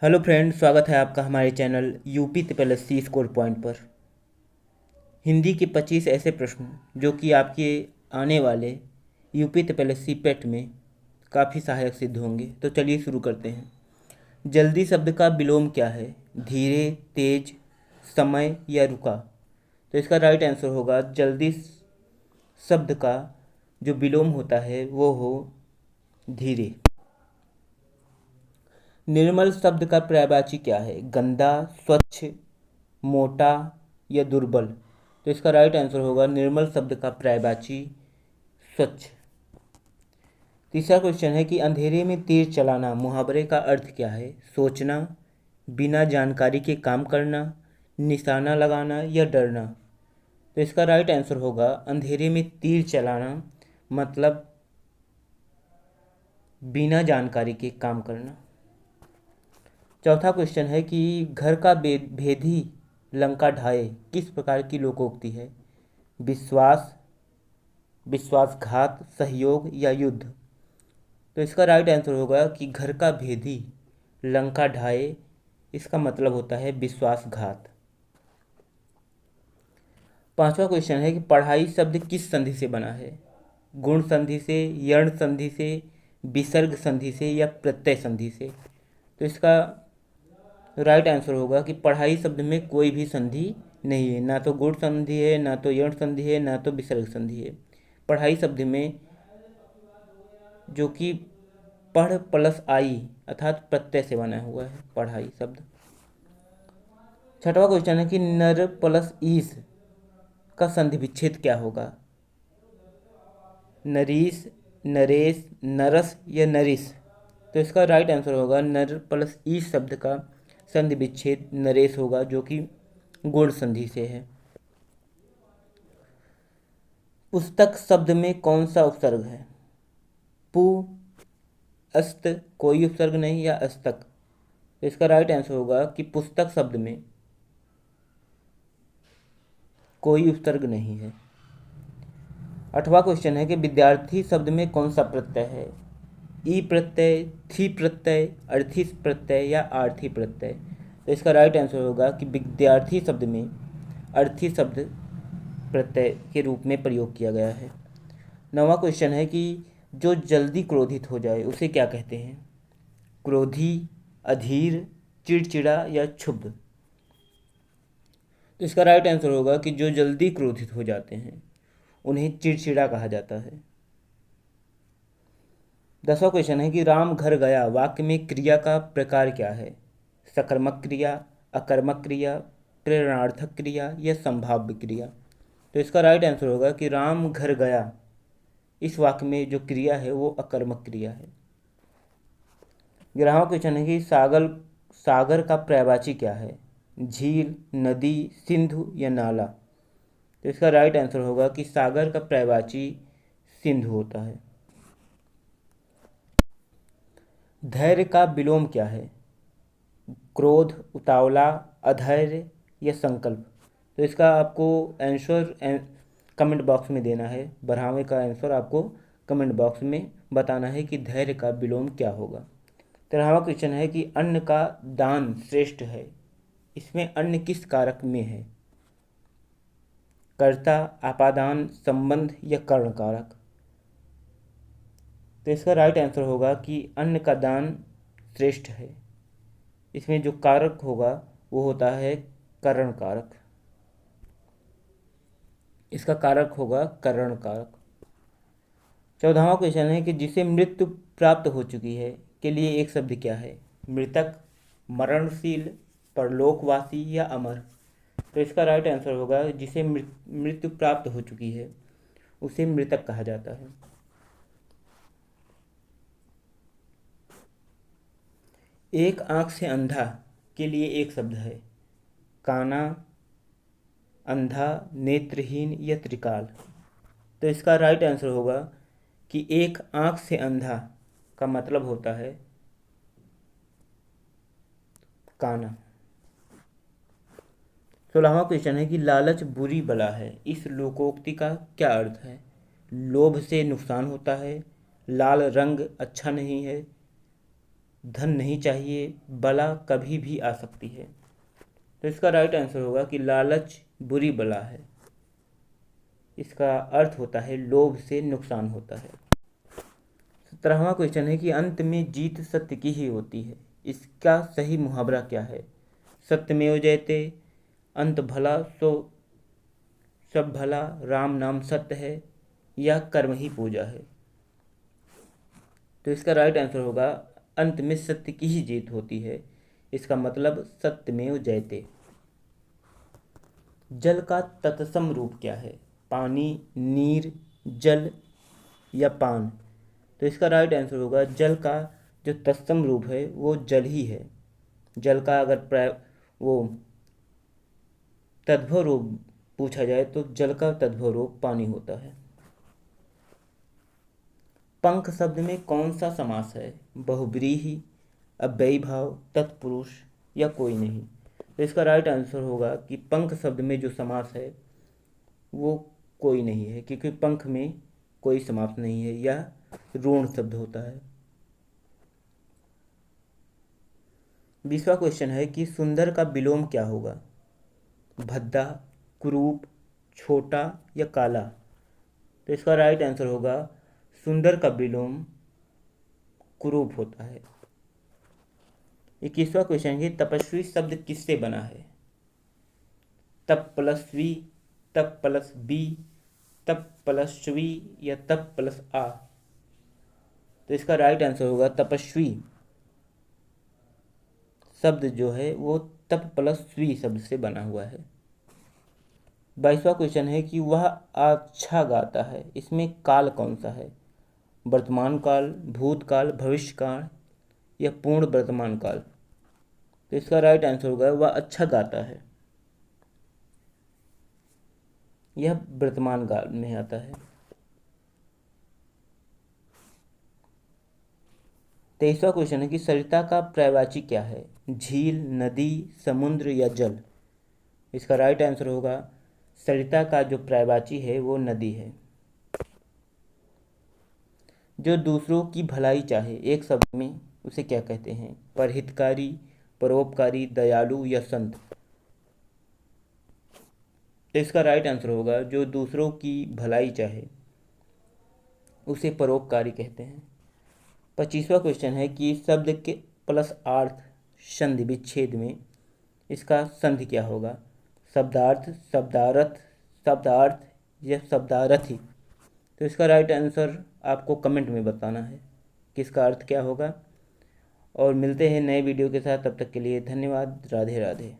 Hello friend, स्वागत है आपका हमारे channel UP triple S C score point पर। हिंदी के 25 ऐसे प्रश्न जो कि आपके आने वाले यूपी ट्रिपल एस सी पेट में काफ़ी सहायक सिद्ध होंगे। तो चलिए शुरू करते हैं। जल्दी शब्द का विलोम क्या है? धीरे, तेज, समय या रुका? तो इसका राइट आंसर होगा जल्दी शब्द का जो विलोम होता है वो हो धीरे। निर्मल शब्द का पर्यायवाची क्या है? गंदा, स्वच्छ, मोटा या दुर्बल? तो इसका राइट आंसर होगा निर्मल शब्द का पर्यायवाची स्वच्छ। तीसरा क्वेश्चन है कि अंधेरे में तीर चलाना मुहावरे का अर्थ क्या है? सोचना, बिना जानकारी के काम करना, निशाना लगाना या डरना? तो इसका राइट आंसर होगा अंधेरे में तीर चलाना मतलब बिना जानकारी के काम करना। चौथा क्वेश्चन है कि घर का भेदी लंका ढाए किस प्रकार की लोकोक्ति है? विश्वास, विश्वासघात, सहयोग या युद्ध? तो इसका राइट आंसर होगा कि घर का भेदी लंका ढाए, इसका मतलब होता है विश्वासघात। पांचवा क्वेश्चन है कि पढ़ाई शब्द किस संधि से बना है? गुण संधि से, यण संधि से, विसर्ग संधि से या प्रत्यय संधि से? तो इसका राइट आंसर होगा कि पढ़ाई शब्द में कोई भी संधि नहीं है, ना तो गुण संधि है, ना तो यण संधि है, ना तो विसर्ग संधि है। पढ़ाई शब्द में जो कि पढ़ प्लस आई अर्थात प्रत्यय से बना हुआ है पढ़ाई शब्द। छठवां क्वेश्चन है कि नर प्लस ईस का संधि विच्छेद क्या होगा? नरीस, नरेश, नरस या नरिस? तो इसका राइट आंसर होगा नर प्लस ईस शब्द का संधि विच्छेद नरेश होगा, जो कि गुण संधि से है। पुस्तक शब्द में कौन सा उपसर्ग है? पु, अस्त, कोई उपसर्ग नहीं या अस्तक? तो इसका राइट आंसर होगा कि पुस्तक शब्द में कोई उपसर्ग नहीं है। आठवां क्वेश्चन है कि विद्यार्थी शब्द में कौन सा प्रत्यय है? ई प्रत्यय, थी प्रत्यय, अर्थी प्रत्यय या आर्थी प्रत्यय? तो इसका राइट आंसर होगा कि विद्यार्थी शब्द में अर्थी शब्द प्रत्यय के रूप में प्रयोग किया गया है। नौवां क्वेश्चन है कि जो जल्दी क्रोधित हो जाए उसे क्या कहते हैं? क्रोधी, अधीर, चिड़चिड़ा या क्षुब्ध? तो इसका राइट आंसर होगा कि जो जल्दी क्रोधित हो जाते हैं उन्हें चिड़चिड़ा कहा जाता है। 10वां क्वेश्चन है कि राम घर गया वाक्य में क्रिया का प्रकार क्या है? सकर्मक क्रिया, अकर्मक क्रिया, प्रेरणार्थक क्रिया या संभाव्य क्रिया? तो इसका राइट आंसर होगा कि राम घर गया इस वाक्य में जो क्रिया है वो अकर्मक क्रिया है। 11वां क्वेश्चन है कि सागर का पर्यायवाची क्या है? झील, नदी, सिंधु या नाला? तो इसका राइट आंसर होगा कि सागर का पर्यायवाची सिंधु होता है। धैर्य का विलोम क्या है? क्रोध, उतावला, अधैर्य या संकल्प? तो इसका आपको आंसर कमेंट बॉक्स में देना है। 12वें का आंसर आपको कमेंट बॉक्स में बताना है कि धैर्य का विलोम क्या होगा। 13वां क्वेश्चन है कि अन्न का दान श्रेष्ठ है, इसमें अन्न किस कारक में है? कर्ता, आपादान, संबंध या कर्ण कारक? तो इसका राइट आंसर होगा कि अन्न का दान श्रेष्ठ है, इसमें जो कारक होगा वो होता है करण कारक। इसका कारक होगा करण कारक। 14वां क्वेश्चन है कि जिसे मृत्यु प्राप्त हो चुकी है के लिए एक शब्द क्या है? मृतक, मरणशील, परलोकवासी या अमर? तो इसका राइट आंसर होगा जिसे मृत्यु प्राप्त हो चुकी है उसे मृतक कहा जाता है। एक आंख से अंधा के लिए एक शब्द है। काना, अंधा, नेत्रहीन या त्रिकाल? तो इसका राइट आंसर होगा कि एक आंख से अंधा का मतलब होता है काना। 16वां क्वेश्चन है कि लालच बुरी बला है, इस लोकोक्ति का क्या अर्थ है? लोभ से नुकसान होता है, लाल रंग अच्छा नहीं है, धन नहीं चाहिए, बला कभी भी आ सकती है। तो इसका राइट आंसर होगा कि लालच बुरी बला है। इसका अर्थ होता है लोभ से नुकसान होता है। 17वां क्वेश्चन है कि अंत में जीत सत्य की ही होती है। इसका सही मुहावरा क्या है? सत्यमेव जयते, अंत भला सो सब भला, राम नाम सत्य है, या कर्म ही पूजा है। तो इसका राइट आंसर होगा अंत में सत्य की ही जीत होती है। इसका मतलब सत्यमेव जयते। जल का तत्सम रूप क्या है? पानी, नीर, जल या पान? तो इसका राइट आंसर होगा जल का जो तत्सम रूप है वो जल ही है। जल का अगर वो तद्भव रूप पूछा जाए तो जल का तद्भव रूप पानी होता है। पंख शब्द में कौन सा समास है? बहुब्रीहि, अव्ययी भाव, तत्पुरुष या कोई नहीं? तो इसका राइट आंसर होगा कि पंख शब्द में जो समास है वो कोई नहीं है, क्योंकि पंख में कोई समास नहीं है, यह ऋण शब्द होता है। 20वां क्वेश्चन है कि सुंदर का विलोम क्या होगा? भद्दा, कुरूप, छोटा या काला? तो इसका राइट आंसर होगा सुंदर का विलोम कुरूप होता है। 21वां क्वेश्चन है तपस्वी शब्द किससे बना है? तप प्लस वी, तप प्लस बी, तप प्लस वी या तप प्लस आ? तो इसका राइट आंसर होगा तपस्वी शब्द जो है वो तप प्लस वी शब्द से बना हुआ है। 22वां क्वेश्चन है कि वह अच्छा गाता है, इसमें काल कौन सा है? वर्तमान काल, भूतकाल, भविष्यकाल या पूर्ण वर्तमान काल? तो इसका राइट आंसर होगा वह अच्छा गाता है, यह वर्तमान काल में आता है। 23वां क्वेश्चन है कि सरिता का पर्यायवाची क्या है? झील, नदी, समुद्र या जल? इसका राइट आंसर होगा सरिता का जो पर्यायवाची है वो नदी है। जो दूसरों की भलाई चाहे, एक शब्द में उसे क्या कहते हैं? परहितकारी, परोपकारी, दयालु या संत? तो इसका राइट आंसर होगा जो दूसरों की भलाई चाहे उसे परोपकारी कहते हैं। 25वां क्वेश्चन है कि शब्द के प्लस अर्थ संधि विच्छेद में इसका संधि क्या होगा? शब्दार्थ, शब्दार्थ, शब्दार्थ या शब्दारथी? तो इसका राइट आंसर आपको कमेंट में बताना है कि इसका अर्थ क्या होगा। और मिलते हैं नए वीडियो के साथ, तब तक के लिए धन्यवाद। राधे राधे।